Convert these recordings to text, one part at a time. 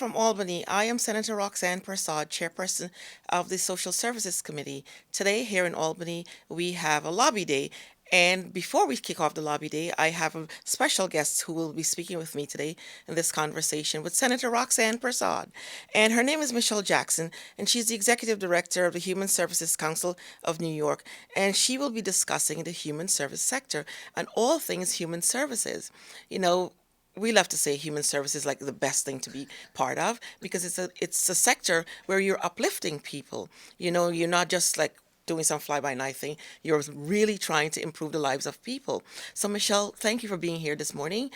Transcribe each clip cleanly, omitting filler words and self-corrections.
from Albany. I am Senator Roxanne Persaud, chairperson of the Social Services Committee. Today, here in Albany, we have a lobby day. And before we kick off the lobby day, I have a special guest who will be speaking with me today in this conversation with Senator Roxanne Persaud. And her name is Michelle Jackson, and she's the executive director of the Human Services Council of New York. And she will be discussing the human service sector and all things human services. You know, we love to say human service is like the best thing to be part of because it's a sector where you're uplifting people. You know, you're not just like doing some fly by night thing. You're really trying to improve the lives of people. So Michelle, thank you for being here this morning.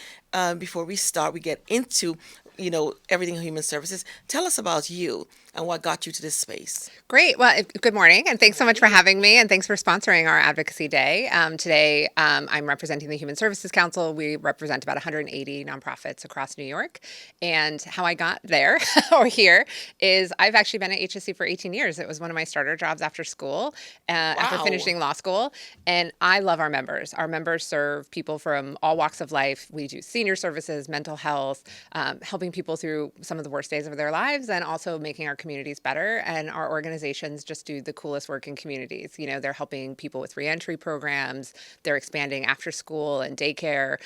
Before we start, we get into everything human services. Tell us about you and what got you to this space. Great. Well, good morning, and thanks so much for having me, and thanks for sponsoring our Advocacy Day. Today, I'm representing the Human Services Council. We represent about 180 nonprofits across New York, and how I got there or here is I've actually been at HSC for 18 years. It was one of my starter jobs after school, after Wow. finishing law school, and I love our members. Our members serve people from all walks of life. We do senior services, mental health, helping people through some of the worst days of their lives, and also making our communities better. And our organizations just do the coolest work in communities. You know, they're helping people with reentry programs. They're expanding after school and daycare.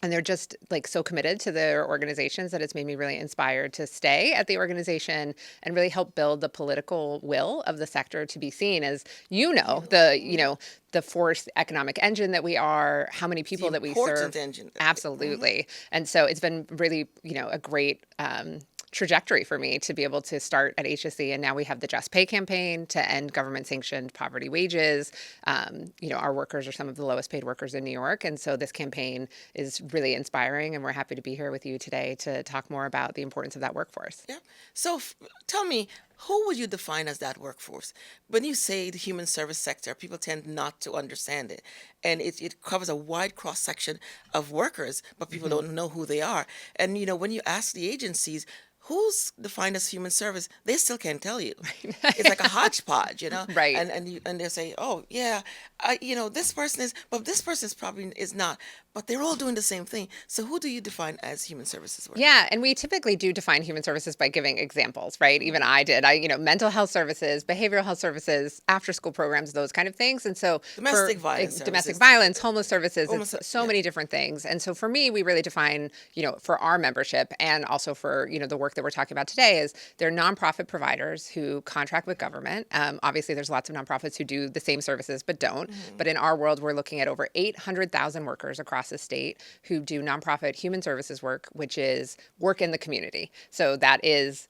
And they're just like so committed to their organizations that it's made me really inspired to stay at the organization and really help build the political will of the sector to be seen as, the force economic engine that we are, how many people The that we serve. important engine. Absolutely. And so it's been really, a great trajectory for me to be able to start at HSC. And now we have the Just Pay campaign to end government sanctioned poverty wages. Our workers are some of the lowest paid workers in New York. And so this campaign is really inspiring. And we're happy to be here with you today to talk more about the importance of that workforce. Yeah. So tell me, who would you define as that workforce? When you say the human service sector, people tend not to understand it. And it covers a wide cross section of workers, but people Mhm. don't know who they are. And, when you ask the agencies, who's defined as human service, they still can't tell you. It's like a hodgepodge. Right. And they say, oh yeah, this person is, but this person is probably is not. But they're all doing the same thing. So who do you define as human services worker? Yeah, and we typically do define human services by giving examples, right? Even I did. Mental health services, behavioral health services, after school programs, those kind of things. And so Domestic violence domestic services. violence, homeless services, Almost, it's so yeah. many different things. And so for me, we really define, for our membership and also for, the work that we're talking about today is they're nonprofit providers who contract with government. Obviously, there's lots of nonprofits who do the same services but don't. But in our world, we're looking at over 800,000 workers across the state who do nonprofit human services work, which is work in the community. So that is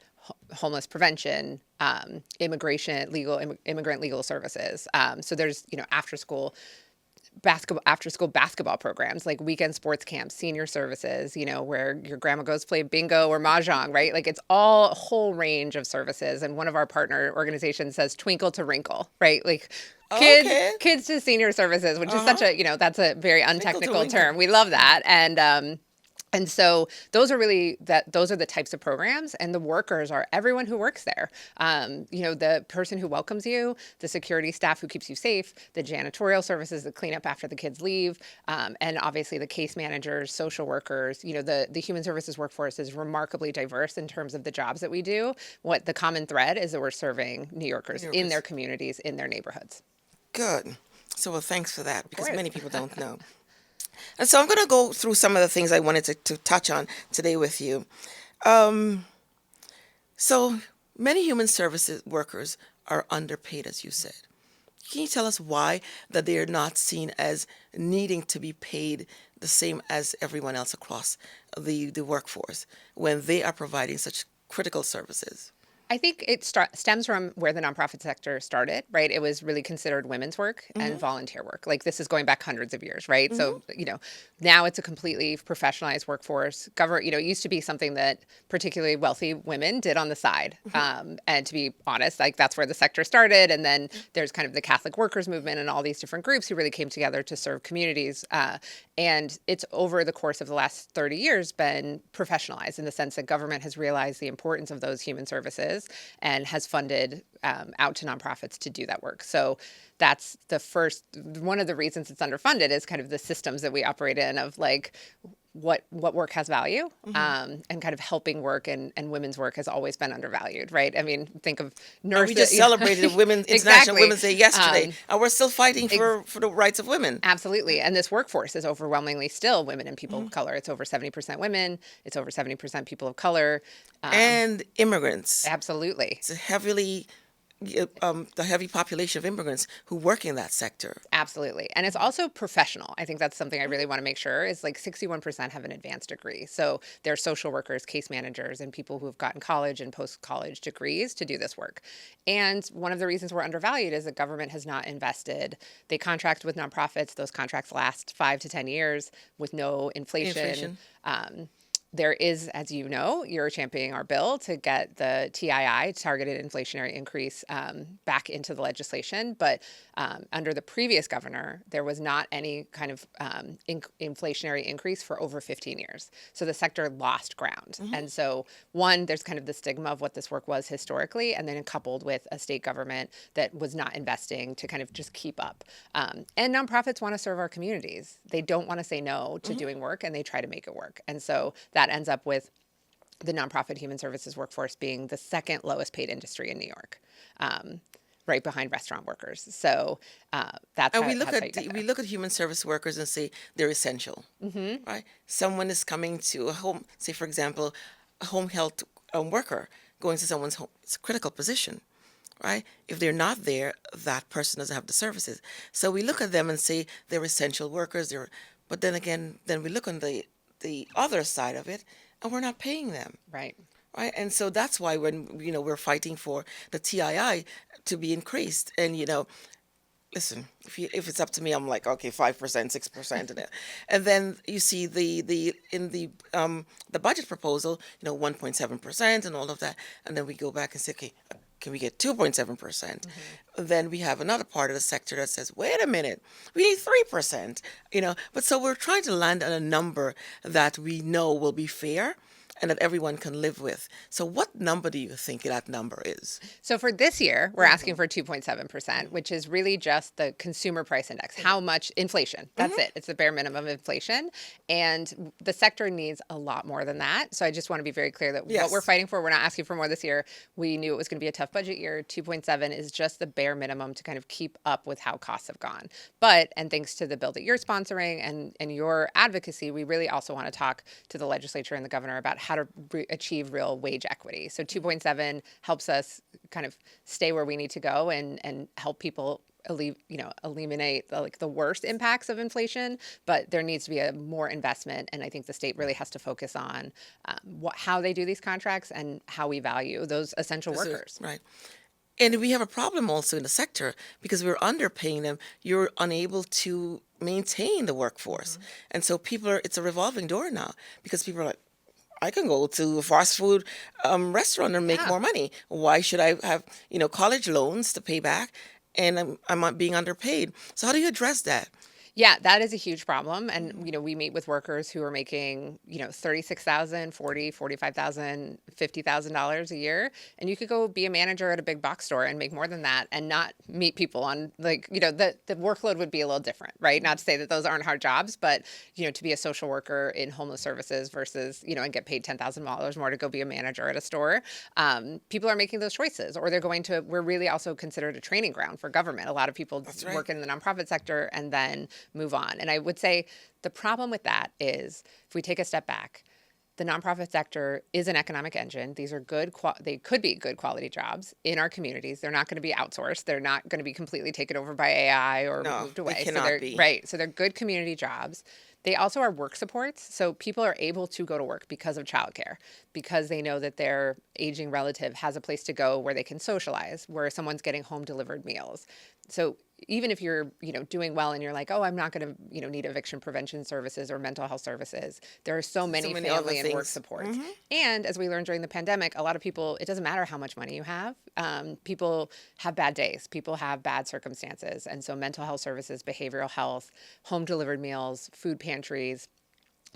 homeless prevention, immigration, immigrant legal services. So there's, after school basketball programs, like weekend sports camps, senior services, where your grandma goes play bingo or mahjong, right? Like it's all a whole range of services. And one of our partner organizations says twinkle to wrinkle, right? Like kids Okay. kids to senior services, which is such a, that's a very Twinkle to untechnical winkle. term. We love that. And so those are the types of programs, and the workers are everyone who works there. The person who welcomes you, the security staff who keeps you safe, the janitorial services that clean up after the kids leave, and obviously the case managers, social workers. The human services workforce is remarkably diverse in terms of the jobs that we do. What the common thread is that we're serving New Yorkers in their communities, in their neighborhoods. Good. So, well, thanks for that because course. many people don't know. And so I'm going to go through some of the things I wanted to touch on today with you. Um, so many human services workers are underpaid, as you said. Can you tell us why that they are not seen as needing to be paid the same as everyone else across the workforce when they are providing such critical services? I think it stems from where the nonprofit sector started, right? It was really considered women's work and volunteer work. Like this is going back hundreds of years, right? So, now it's a completely professionalized workforce. It used to be something that particularly wealthy women did on the side. And to be honest, like that's where the sector started. And then there's kind of the Catholic workers movement and all these different groups who really came together to serve communities. And it's over the course of the last 30 years been professionalized in the sense that government has realized the importance of those human services and has funded out to nonprofits to do that work. So that's one of the reasons it's underfunded is kind of the systems that we operate in of like what work has value, and kind of helping work and women's work has always been undervalued, right? I mean, think of And we nurses. just celebrated Women's International Exactly. Women's Day yesterday, Um, and we're still fighting ex- for the rights of women. Absolutely. And this workforce is overwhelmingly still women and people of color. It's over 70% women. It's over 70% people of color. And immigrants. Absolutely. It's a heavily the heavy population of immigrants who work in that sector. Absolutely. And it's also professional. I think that's something I really want to make sure is like 61% have an advanced degree. So they're social workers, case managers, and people who have gotten college and post-college degrees to do this work. And one of the reasons we're undervalued is the government has not invested. They contract with nonprofits. Those contracts last 5 to 10 years with no inflation. Inflation. There is, as you know, you're championing our bill to get the TII, targeted inflationary increase, back into the legislation. But under the previous governor, there was not any kind of inflationary increase for over 15 years. So the sector lost ground. And so, one, there's kind of the stigma of what this work was historically, and then coupled with a state government that was not investing to kind of just keep up. And nonprofits want to serve our communities. They don't want to say no to doing work, and they try to make it work. And so that ends up with the nonprofit human services workforce being the second lowest paid industry in New York, right behind restaurant workers. So that's And how, we look that's how at you get we there. look at human service workers and say they're essential, right? Someone is coming to a home, say for example, a home health worker going to someone's home. It's a critical position, right? If they're not there, that person doesn't have the services. So we look at them and say they're essential workers. But then again, then we look on the other side of it, and we're not paying them, Right. right? And so that's why when we're fighting for the TII to be increased, and listen, if it's up to me, I'm like, okay, 5%, 6%, and then you see the in the budget proposal, 1.7% and all of that, and then we go back and say, okay, can we get 2.7%? Then we have another part of the sector that says, wait a minute, we need 3%, But so we're trying to land on a number that we know will be fair and that everyone can live with. So what number do you think that number is? So for this year, we're asking for 2.7%, which is really just the consumer price index. How much inflation? That's it. It's the bare minimum of inflation. And the sector needs a lot more than that. So I just want to be very clear that what we're Yes. fighting for, we're not asking for more this year. We knew it was going to be a tough budget year. 2.7 is just the bare minimum to kind of keep up with how costs have gone. But, and thanks to the bill that you're sponsoring and your advocacy, we really also want to talk to the legislature and the governor about how to achieve real wage equity. So 2.7 helps us kind of stay where we need to go and help people eliminate the worst impacts of inflation, but there needs to be a more investment, and I think the state really has to focus on how they do these contracts and how we value those essential workers. Right. And we have a problem also in the sector because we're underpaying them. You're unable to maintain the workforce. And so it's a revolving door now because people are like, I can go to a fast food restaurant and make Yeah. more money. Why should I have, college loans to pay back and I'm not being underpaid? So how do you address that? Yeah, that is a huge problem. And, we meet with workers who are making, $36,000, $45,000, $50,000 a year. And you could go be a manager at a big box store and make more than that and not meet people on the workload would be a little different, right? Not to say that those aren't hard jobs, but, to be a social worker in homeless services versus, and get paid $10,000 more to go be a manager at a store. People are making those choices, or we're really also considered a training ground for government. A lot of people That's right. work in the nonprofit sector and then move on. And I would say the problem with that is if we take a step back, the nonprofit sector is an economic engine. These are they could be good quality jobs in our communities. They're not going to be outsourced. They're not going to be completely taken over by AI or No, moved they away. So cannot be. right. So they're good community jobs. They also are work supports. So people are able to go to work because of childcare, because they know that their aging relative has a place to go where they can socialize, where someone's getting home delivered meals. So even if you're, doing well and you're like, oh, I'm not going to, need eviction prevention services or mental health services, there are so many many other family and work things. supports. And as we learned during the pandemic, a lot of people, it doesn't matter how much money you have. People have bad days. People have bad circumstances. And so mental health services, behavioral health, home delivered meals, food pantries,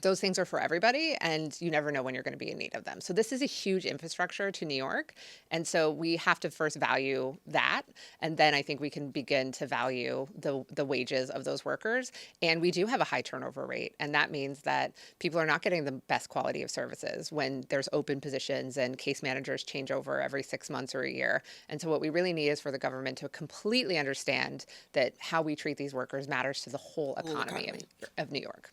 those things are for everybody, and you never know when you're going to be in need of them. So this is a huge infrastructure to New York, and so we have to first value that, and then I think we can begin to value the wages of those workers. And we do have a high turnover rate, and that means that people are not getting the best quality of services when there's open positions and case managers change over every 6 months or a year. And so what we really need is for the government to completely understand that how we treat these workers matters to the whole Whole economy economy. of New York.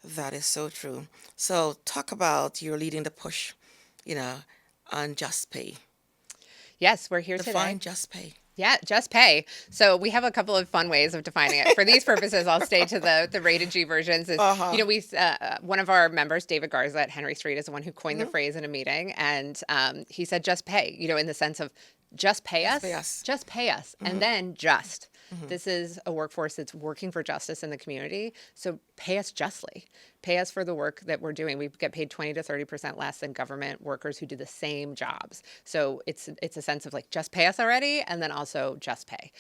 That is so true. So talk about you're leading the push, you know, on just pay. Yes, we're here today. Define just pay. Yeah, just pay. So we have a couple of fun ways of defining it. For these purposes, I'll stay to the rated G versions. Is Uh-huh. we one of our members, David Garza at Henry Street, is the one who coined the phrase in a meeting, and he said just pay. In the sense of Just pay us. just pay us, and then just. This is a workforce that's working for justice in the community. So pay us justly. Pay us for the work that we're doing. We get paid 20 to 30% less than government workers who do the same jobs. So it's a sense of like just pay us already, and then also just pay.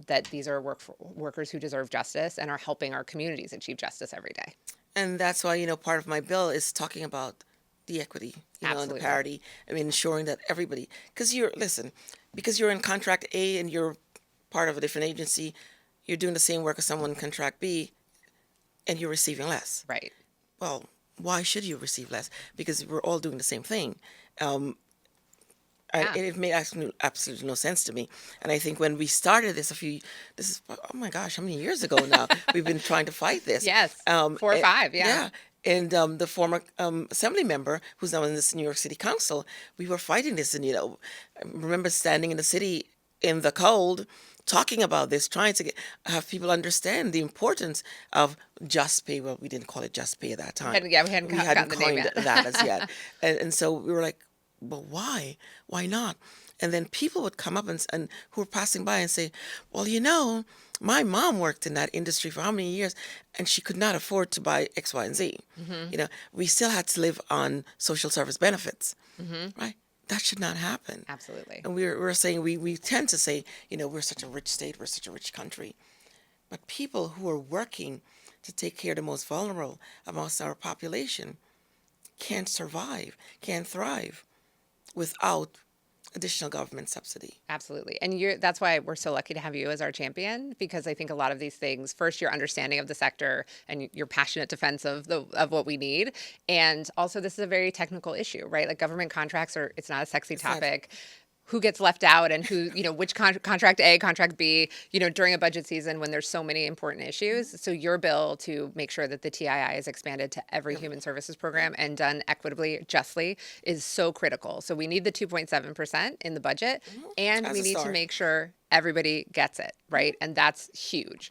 That these are workers who deserve justice and are helping our communities achieve justice every day. And that's why, part of my bill is talking about the equity, and the Absolutely. parity. I mean, ensuring that everybody, because you're in contract A and you're part of a different agency, you're doing the same work as someone in contract B and you're receiving less. Right. Well, why should you receive less? Because we're all doing the same thing. Um, Yeah. and it made absolutely no sense to me. And I think when we started this is, oh my gosh, how many years ago now? We've been trying to fight this. Yes. 4 or 5. Yeah. Yeah. And the former assembly member, who's now in this New York City Council, we were fighting this. And, I remember standing in the city in the cold, talking about this, trying to have people understand the importance of just pay. Well, we didn't call it just pay at that time. Yeah, we hadn't We gotten hadn't the name coined yet. that as yet. And so we were like, but why? Why not? And then people would come up and who were passing by and say, well, my mom worked in that industry for how many years, and she could not afford to buy X, Y, and Z. We still had to live on social service benefits, right? That should not happen. Absolutely. And we're saying, we tend to say, we're such a rich state, we're such a rich country. But people who are working to take care of the most vulnerable amongst our population can't survive, can't thrive without additional government subsidy. Absolutely. And that's why we're so lucky to have you as our champion, because I think a lot of these things, first, your understanding of the sector and your passionate defense of what we need. And also, this is a very technical issue, right? Like government contracts it's not a sexy It's not. topic. Who gets left out and who, which contract A, contract B, during a budget season when there's so many important issues. So your bill to make sure that the TII is expanded to every human services program and done equitably, justly, is so critical. So we need the 2.7% in the budget, and As we a need to start. make sure everybody gets it, right? And that's huge.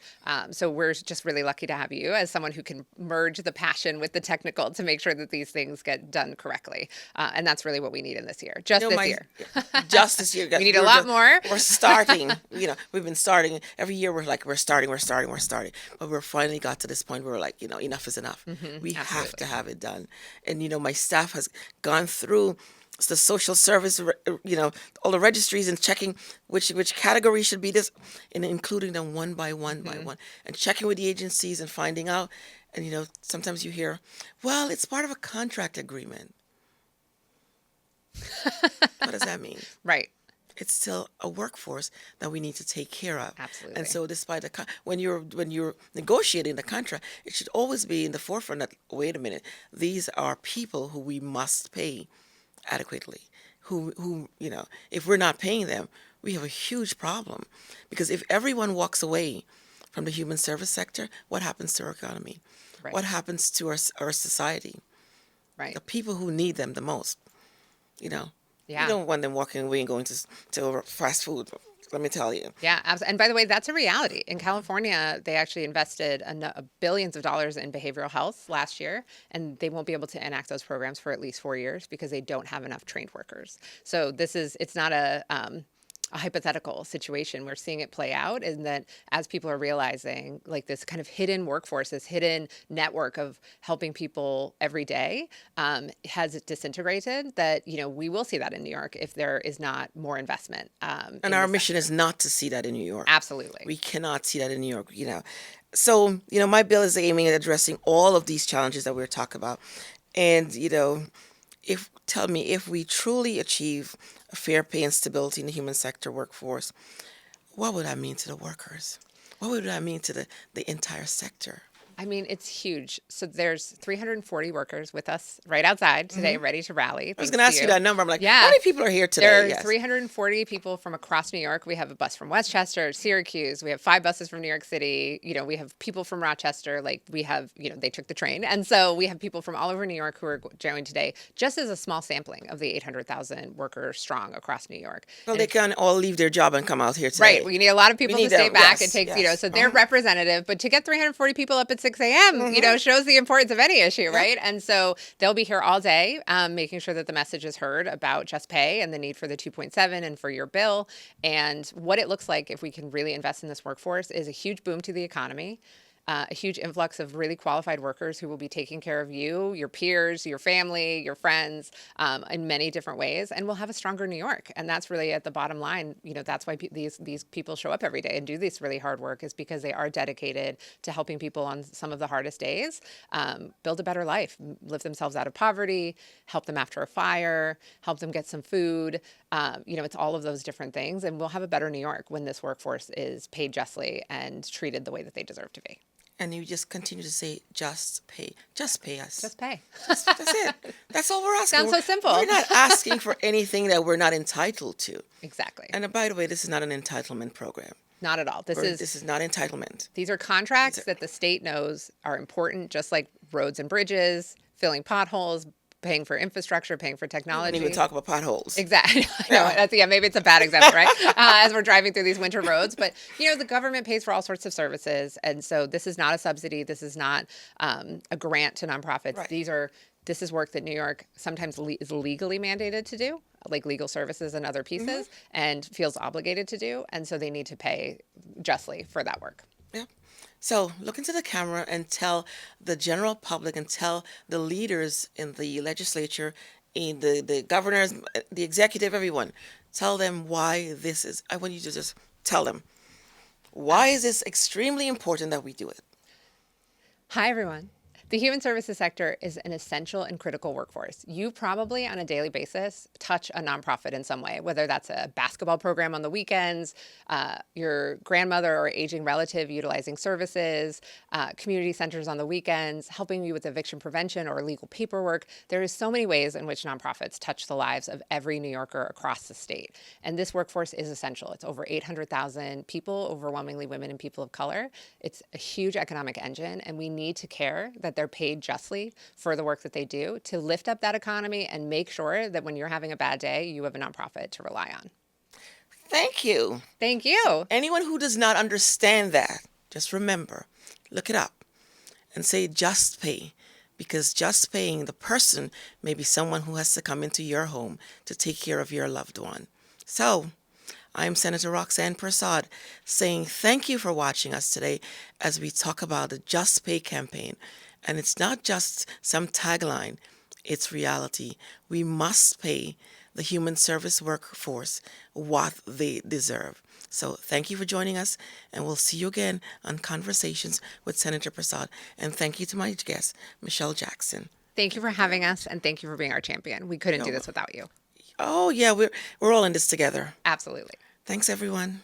So we're just really lucky to have you as someone who can merge the passion with the technical to make sure that these things get done correctly. And that's really what we need in this year, just this year. Just this year. We need a lot more. We're starting. We've been starting. Every year we're like, we're starting. But we're finally got to this point where we're like, enough is enough. We have to Absolutely. have it done. And, my staff has gone through the social service, all the registries and checking which category should be this, and including them one by one by one, and checking with the agencies and finding out. And, sometimes you hear, well, it's part of a contract agreement. What does that mean? Right. It's still a workforce that we need to take care of. Absolutely. And so, despite when you're negotiating the contract, it should always be in the forefront that, wait a minute, these are people who we must pay adequately. Who if we're not paying them, we have a huge problem, because if everyone walks away from the human service sector, what happens to our economy? Right. What happens to our society? Right. The people who need them the most. Yeah. You don't want them walking away and going to fast food. Let me tell you. Yeah, absolutely. And by the way, that's a reality. In California, they actually invested billions of dollars in behavioral health last year, and they won't be able to enact those programs for at least 4 years because they don't have enough trained workers. So it's not a a hypothetical situation. We're seeing it play out, and that as people are realizing, like, this kind of hidden workforce, this hidden network of helping people every day, has disintegrated. That, we will see that in New York if there is not more investment And in our the mission sector. is not to see that in New York. Absolutely. We cannot see that in New York. So, my bill is aiming at addressing all of these challenges that we're talking about. And, if tell me, if we truly achieve a fair pay and stability in the human sector workforce, what would that mean to the workers? What would that mean to the entire sector? I mean, it's huge. So there's 340 workers with us right outside today, ready to rally. I was Thanks going to to ask you you. that number. I'm like, how Yeah. many people are here There today? are Yes. 340 people from across New York. We have a bus from Westchester, Syracuse. We have 5 buses from New York City. We have people from Rochester. Like, we have, they took the train. And so we have people from all over New York who are joining today, just as a small sampling of the 800,000 workers strong across New York. Well, And they can all leave their job and come out here right. today. We need a lot of We people to need stay them. back. It Yes, takes, yes. so they're representative, but to get 340 people up at 6 a.m., shows the importance of any issue, Yeah. right? And so they'll be here all day, making sure that the message is heard about just pay and the need for the 2.7 and for your bill. And what it looks like if we can really invest in this workforce is a huge boom to the economy. A huge influx of really qualified workers who will be taking care of you, your peers, your family, your friends, in many different ways, and we'll have a stronger New York. And that's really at the bottom line. That's why these people show up every day and do this really hard work, is because they are dedicated to helping people on some of the hardest days build a better life, lift themselves out of poverty, help them after a fire, help them get some food. It's all of those different things, and we'll have a better New York when this workforce is paid justly and treated the way that they deserve to be. And you just continue to say, just pay. Just pay us. Just pay. That's it. That's all we're asking. Sounds so simple. We're not asking for anything that we're not entitled to. Exactly. And by the way, this is not an entitlement program. Not at all. This is not entitlement. These are contracts that the state knows are important, just like roads and bridges, filling potholes, paying for infrastructure, paying for We technology. didn't even talk about potholes. Exactly. No, maybe it's a bad example, right? As we're driving through these winter roads. But, the government pays for all sorts of services. And so this is not a subsidy. This is not a grant to nonprofits. Right. This is work that New York sometimes is legally mandated to do, like legal services and other pieces, and feels obligated to do. And so they need to pay justly for that work. Yeah. So look into the camera and tell the general public and tell the leaders in the legislature, in the governors, the executive, everyone. Tell them why this is. I want you to just tell them. Why is this extremely important that we do it? Hi, everyone. The human services sector is an essential and critical workforce. You probably on a daily basis touch a nonprofit in some way, whether that's a basketball program on the weekends, your grandmother or aging relative utilizing services, community centers on the weekends, helping you with eviction prevention or legal paperwork. There is so many ways in which nonprofits touch the lives of every New Yorker across the state. And this workforce is essential. It's over 800,000 people, overwhelmingly women and people of color. It's a huge economic engine, and we need to care that they're paid justly for the work that they do to lift up that economy and make sure that when you're having a bad day, you have a nonprofit to rely on. Thank you. Thank you. Anyone who does not understand that, just remember, look it up and say just pay, because just paying the person may be someone who has to come into your home to take care of your loved one. So, I'm Senator Roxanne Persaud saying thank you for watching us today as we talk about the Just Pay campaign. And it's not just some tagline, it's reality. We must pay the human service workforce what they deserve. So thank you for joining us, and we'll see you again on Conversations with Senator Persaud. And thank you to my guest, Michelle Jackson. Thank you for having us, and thank you for being our champion. We couldn't do this without you. Oh yeah, we're all in this together. Absolutely. Thanks everyone.